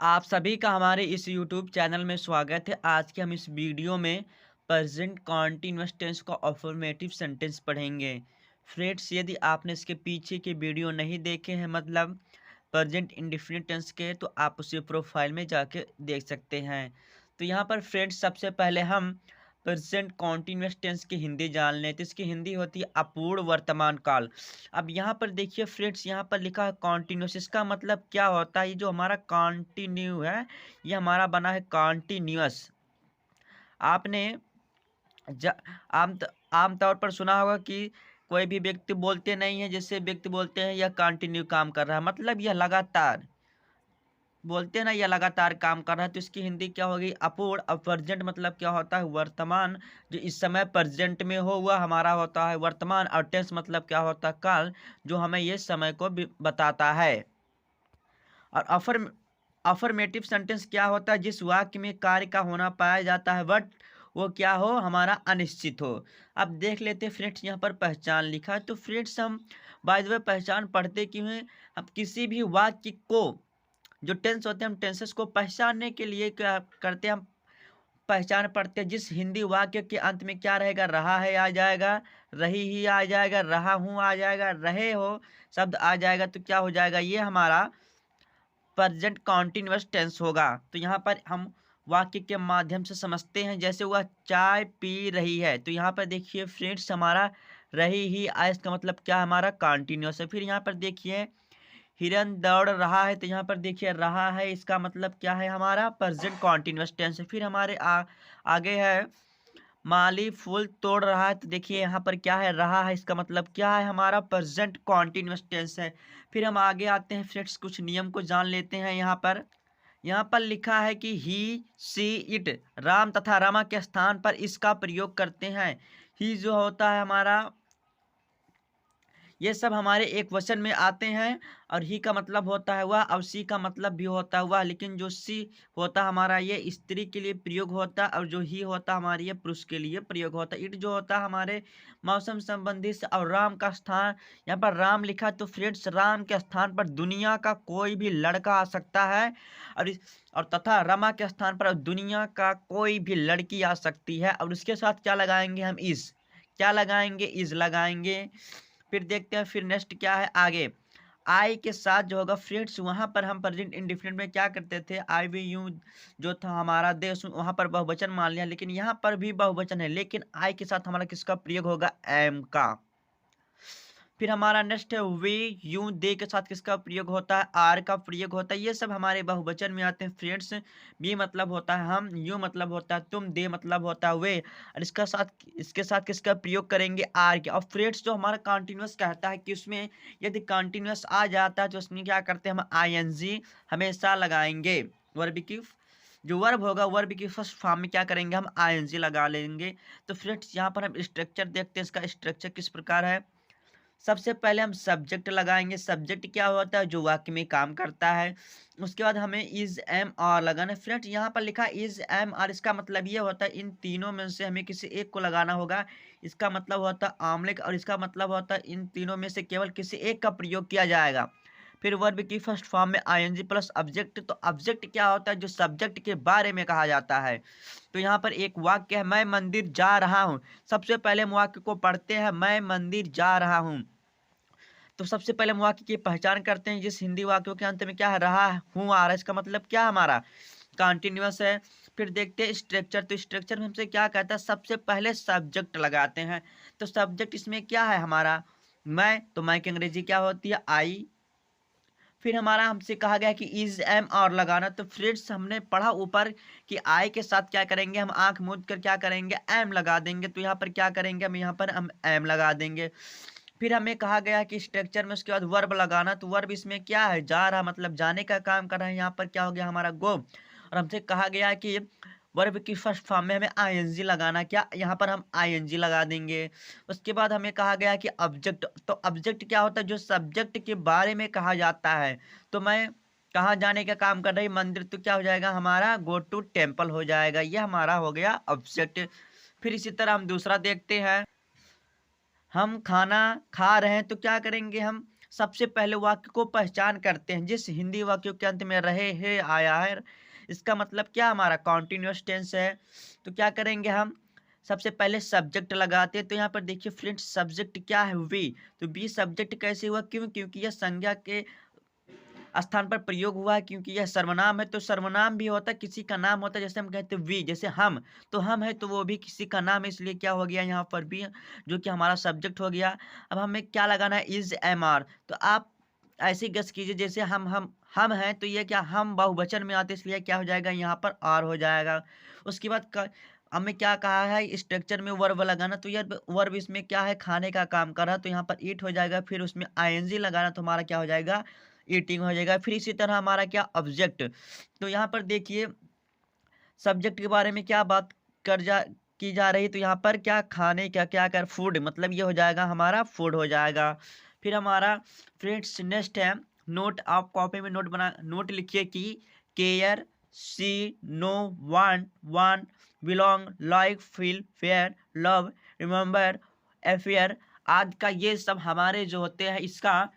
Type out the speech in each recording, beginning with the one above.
आप सभी का हमारे इस YouTube चैनल में स्वागत है। आज के हम इस वीडियो में प्रेजेंट कॉन्टिन्यूअस टेंस का अफर्मेटिव सेंटेंस पढ़ेंगे। फ्रेंड्स, यदि आपने इसके पीछे के वीडियो नहीं देखे हैं, मतलब प्रेजेंट इंडेफिनिट टेंस के, तो आप उसे प्रोफाइल में जाके देख सकते हैं। तो यहाँ पर फ्रेंड्स, सबसे पहले हम प्रेजेंट कॉन्टिन्यूअस टेंस की हिंदी जान लें। तो इसकी हिंदी होती है अपूर्ण वर्तमान काल। अब यहाँ पर देखिए फ्रेंड्स, यहाँ पर लिखा है कॉन्टिन्यूस। इसका मतलब क्या होता है? ये जो हमारा कॉन्टिन्यू है, ये हमारा बना है कॉन्टिन्यूअस। आपने ज आम आम तौर पर सुना होगा कि कोई भी व्यक्ति बोलते नहीं है, जैसे व्यक्ति बोलते हैं यह कंटिन्यू काम कर रहा है, मतलब यह लगातार बोलते हैं ना, यह लगातार काम कर रहा है। तो इसकी हिंदी क्या होगी? अपूर्ण। अब प्रेजेंट मतलब क्या होता है? वर्तमान। जो इस समय प्रेजेंट में हो वह हमारा होता है वर्तमान। और टेंस मतलब क्या होता है? काल, जो हमें ये समय को भी बताता है। और अफर्मेटिव सेंटेंस क्या होता है? जिस वाक्य में कार्य का होना पाया जाता है बट वो क्या हो? हमारा अनिश्चित हो। अब देख लेते हैं फ्रेंड्स, यहाँ पर पहचान लिखा है। तो फ्रेंड्स, हम बाय द वे पहचान पढ़ते क्यों हैं? अब किसी भी वाक्य को, जो टेंस होते हैं, हम टेंसेस को पहचानने के लिए क्या करते हैं? हम पहचान पढ़ते हैं। जिस हिंदी वाक्य के अंत में क्या रहेगा? रहा है आ जाएगा, रही ही आ जाएगा, रहा हूँ आ जाएगा, रहे हो शब्द आ जाएगा, तो क्या हो जाएगा? ये हमारा प्रेजेंट कॉन्टिन्यूअस टेंस होगा। तो यहाँ पर हम वाक्य के माध्यम से समझते हैं। जैसे वह चाय पी रही है, तो यहाँ पर देखिए फ्रेंड्स, हमारा रही ही आए, इसका मतलब क्या? हमारा कॉन्टिन्यूअस है। फिर यहाँ पर देखिए हिरन दौड़ रहा है, तो यहाँ पर देखिए रहा है, इसका मतलब क्या है? हमारा प्रेजेंट कॉन्टिन्यूअस टेंस है। फिर हमारे आगे है माली फूल तोड़ रहा है, तो देखिए यहाँ पर क्या है? रहा है, इसका मतलब क्या है? हमारा प्रेजेंट कॉन्टिन्यूअस टेंस है। फिर हम आगे आते हैं फ्रेंड्स, कुछ नियम को जान लेते हैं। यहाँ पर लिखा है कि ही, सी, इट, राम तथा रमा के स्थान पर इसका प्रयोग करते हैं। ही जो होता है हमारा, ये सब हमारे एक वचन में आते हैं। और ही का मतलब होता है वह, और सी का मतलब भी होता है वह, लेकिन जो सी होता है हमारा, ये स्त्री के लिए प्रयोग होता है, और जो ही होता है हमारी, ये पुरुष के लिए प्रयोग होता है। इट जो होता है हमारे मौसम संबंधी से। और राम का स्थान, यहाँ पर राम लिखा, तो फ्रेंड्स राम के स्थान पर दुनिया का कोई भी लड़का आ सकता है। और तथा रमा के स्थान पर दुनिया का कोई भी लड़की आ सकती है। और उसके साथ क्या लगाएंगे हम? इज। क्या लगाएंगे? इज लगाएंगे। फिर देखते हैं फिर नेक्स्ट क्या है आगे। आई के साथ जो होगा फ्रेंड्स, वहां पर हम प्रेजेंट इंडिफिनिट में क्या करते थे? आई वी यू जो था हमारा देश, वहां पर बहुवचन मान लिया, लेकिन यहाँ पर भी बहुवचन है, लेकिन आई के साथ हमारा किसका प्रयोग होगा? एम का। फिर हमारा नेक्स्ट है वे, यू, दे के साथ किसका प्रयोग होता है? आर का प्रयोग होता है। ये सब हमारे बहुवचन में आते हैं फ्रेंड्स। बी मतलब होता है हम, यू मतलब होता है तुम, दे मतलब होता है वे, और इसके साथ किसका प्रयोग करेंगे? आर के। और फ्रेंड्स, जो हमारा कॉन्टिन्यूअस कहता है कि उसमें यदि कॉन्टिन्यूअस आ जाता है तो उसमें क्या करते हैं? हम आई एन जी हमेशा लगाएंगे। वर्ब की जो वर्ब होगा, वर्ब की फर्स्ट फॉर्म में क्या करेंगे? हम आई एन जी लगा लेंगे। तो फ्रेंड्स, यहाँ पर हम स्ट्रक्चर देखते हैं। इसका स्ट्रक्चर किस प्रकार है? सबसे पहले हम सब्जेक्ट लगाएंगे। सब्जेक्ट क्या होता है? जो वाक्य में काम करता है। उसके बाद हमें इज, एम, आर लगाना है। फ्रेंड्स, यहाँ पर लिखा इज, एम, आर, इसका मतलब ये होता है इन तीनों में से हमें किसी एक को लगाना होगा। इसका मतलब होता है आमलिक, और इसका मतलब होता है इन तीनों में से केवल किसी एक का प्रयोग किया जाएगा। फिर वर्ब की फर्स्ट फॉर्म में आईएनजी प्लस ऑब्जेक्ट। तो ऑब्जेक्ट क्या होता है? जो सब्जेक्ट के बारे में कहा जाता है। तो यहाँ पर एक वाक्य है, मैं मंदिर जा रहा हूँ। सबसे पहले हम वाक्य को पढ़ते हैं, मैं मंदिर जा रहा हूँ। तो सबसे पहले हम वाक्य की पहचान करते हैं। जिस हिंदी वाक्यों के अंत में क्या है? रहा हूँ आ रहा है, इसका मतलब क्या? हमारा कॉन्टिन्यूअस है। फिर देखते हैं स्ट्रक्चर। तो स्ट्रक्चर में हमसे क्या कहता है? सबसे पहले सब्जेक्ट लगाते हैं। तो सब्जेक्ट इसमें क्या है हमारा? मैं, तो मैं की अंग्रेजी क्या होती है? आई। फिर हमारा हमसे कहा गया कि इज, एम, और लगाना। तो फ्रेंड्स, हमने पढ़ा ऊपर कि आई के साथ क्या करेंगे? हम आंख मूंद कर क्या करेंगे? एम लगा देंगे। तो यहाँ पर क्या करेंगे? हम एम लगा देंगे। फिर हमें कहा गया कि स्ट्रक्चर में उसके बाद वर्ब लगाना। तो वर्ब इसमें क्या है? जा रहा, मतलब जाने का काम कर रहा है। यहाँ पर क्या हो गया? हमारा गो। और हमसे कहा गया कि वर्ब की फर्स्ट फॉर्म में हमें आईएनजी लगाना। क्या? यहाँ पर हम आईएनजी लगा देंगे। उसके बाद हमें कहा गया कि ऑब्जेक्ट। तो ऑब्जेक्ट क्या होता है? जो सब्जेक्ट के बारे में कहा जाता है। तो मैं कहाँ जाने का काम कर रही? मंदिर। तो क्या हो जाएगा हमारा? गो टू टेम्पल हो जाएगा। ये हमारा हो गया ऑब्जेक्ट। फिर इसी तरह हम दूसरा देखते हैं, हम खाना खा रहे हैं। तो क्या करेंगे? हम सबसे पहले वाक्य को पहचान करते हैं। जिस हिंदी वाक्यों के अंत में रहे है आया है, इसका मतलब क्या हमारा कॉन्टिन्यूअस टेंस है। तो क्या करेंगे हम, सबसे पहले सब्जेक्ट लगाते हैं। तो यहाँ पर देखिए फ्रेंड्स, सब्जेक्ट क्या है, वी। तो बी सब्जेक्ट कैसे हुआ, क्यों, क्योंकि यह संज्ञा के स्थान पर प्रयोग हुआ है, क्योंकि यह सर्वनाम है। तो सर्वनाम भी होता है, किसी का नाम होता है, जैसे हम कहते हैं वी, जैसे हम, तो हम है तो वो भी किसी का नाम है, इसलिए क्या हो गया यहाँ पर भी, जो कि हमारा सब्जेक्ट हो गया। अब हमें क्या लगाना है, इज एम आर। तो आप ऐसे गस कीजिए, जैसे हम हैं, तो ये क्या, हम बहुवचन में आते, इसलिए क्या हो जाएगा यहाँ पर आर हो जाएगा। उसके बाद हमें क्या कहा है, स्ट्रक्चर में वर्ब लगाना। तो यार वर्ब इसमें क्या है, खाने का काम कर रहा, तो यहाँ पर ईट हो जाएगा। फिर उसमें आईएनजी लगाना, तो हमारा क्या हो जाएगा, ईटिंग हो जाएगा। फिर इसी तरह हमारा क्या, ऑब्जेक्ट। तो यहाँ पर देखिए सब्जेक्ट के बारे में क्या बात कर जा की जा रही, तो यहाँ पर क्या, खाने का क्या कर, फूड, मतलब ये हो जाएगा हमारा फूड हो जाएगा। फिर हमारा फ्रेंड्स नेक्स्ट है नोट। आप कॉपी में नोट बना, नोट लिखिए कि care, see, know, want, want, belong, like, feel, fair, love, remember, affair, आज का ये सब हमारे जो होते हैं, इसका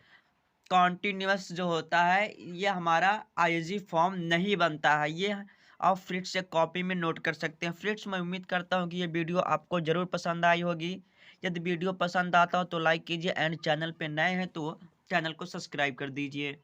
कॉन्टिन्यूअस जो होता है, ये हमारा आईजी फॉर्म नहीं बनता है। ये आप फ्रेंड्स से कॉपी में नोट कर सकते हैं। फ्रेंड्स मैं उम्मीद करता हूँ कि ये वीडियो आपको ज़रूर पसंद आई होगी। यदि वीडियो पसंद आता हो तो लाइक कीजिए, एंड चैनल पे नए हैं तो चैनल को सब्सक्राइब कर दीजिए।